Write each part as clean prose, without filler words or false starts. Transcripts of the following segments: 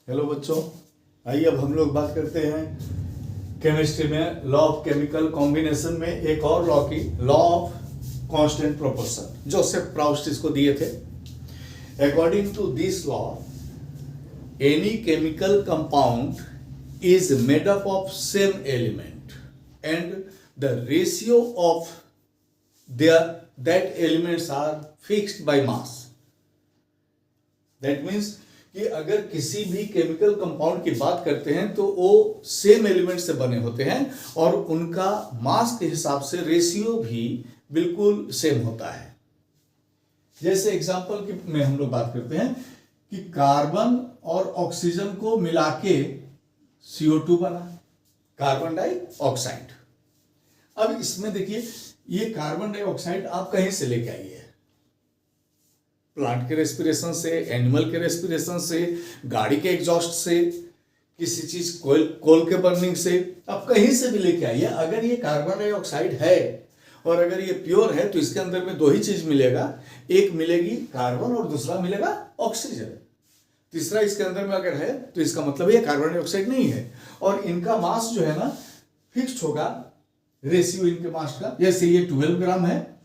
Hello बच्चों, आइए अब हम लोग बात करते हैं केमिस्ट्री में लॉ ऑफ केमिकल कॉम्बिनेशन में एक और लॉ की, law of constant proportion, Joseph Proust इसको दिए थे। According to this law, any chemical compound is made up of same element and the ratio of that elements are fixed by mass. That means कि अगर किसी भी chemical compound की बात करते हैं तो वो सेम एलिमेंट से बने होते हैं और उनका मास के हिसाब से रेशियो भी बिल्कुल सेम होता है। जैसे एग्जांपल की में हम लोग बात करते हैं कि कार्बन और ऑक्सीजन को मिला के CO2 बना, कार्बन डाइऑक्साइड। अब इसमें देखिए, ये कार्बन डाइऑक्साइड आप कहीं से लेके आइए, प्लांट के रेस्पिरेशन से, एनिमल के रेस्पिरेशन से, गाड़ी के एग्जॉस्ट से, किसी चीज कोल के बर्निंग से, आप कहीं से भी लेके आइए। अगर ये कार्बन डाइऑक्साइड है और अगर ये प्योर है तो इसके अंदर में दो ही चीज मिलेगा, एक मिलेगी कार्बन और दूसरा मिलेगा ऑक्सीजन। तीसरा इसके अंदर में अगर है तो इसका मतलब ये कार्बन डाइऑक्साइड नहीं है। और इनका मास जो है ना फिक्स्ड होगा, रेशियो इनके मास का। जैसे ये 12 ग्राम है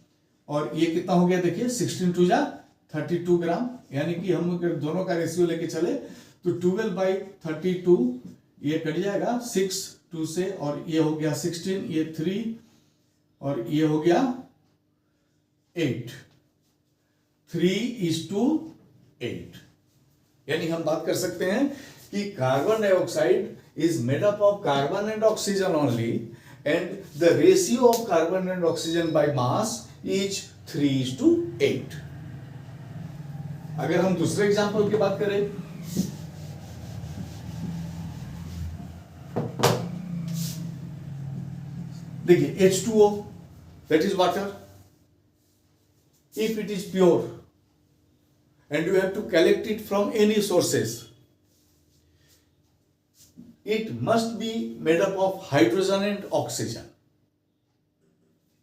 और ये कितना हो गया, देखिए 16 टू जा 32 ग्राम, यानी कि हम अगर दोनों का रेशियो लेके चले तो 12/32 ये कट जाएगा 6 2 से, और ये हो गया 16, ये 3 और ये हो गया 8, 3:8। यानी हम बात कर सकते हैं कि carbon dioxide is made up of carbon and oxygen only and the ratio of carbon and oxygen by mass is 3:8। अगर हम दूसरे एग्जांपल की बात करें, देखिए H2O, that is water. If it is pure and you have to collect it from any sources, it must be made up of hydrogen and oxygen.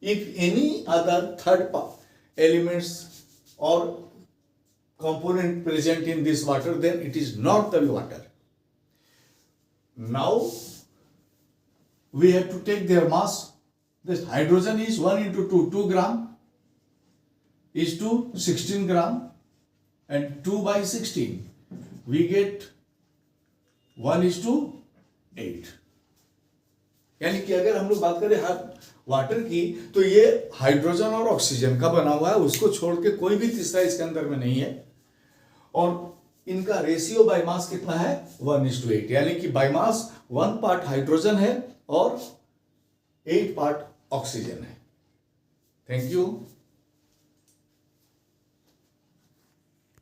If any other third elements or component present in this water, then it is not the water. Now we have to take their mass. This hydrogen is 1 into 2 gram is to 16 gram, and 2/16 we get 1:8। यानी कि अगर हम लोग बात करें water की तो ये हाइड्रोजन और ऑक्सीजन का बना हुआ है, उसको छोड़ के कोई भी तीसरा इसके अंदर में नहीं है। और इनका रेशियो बाय मास कितना है, 1:8, यानी कि बाय मास 1 पार्ट हाइड्रोजन है और 8 पार्ट ऑक्सीजन है। Thank you.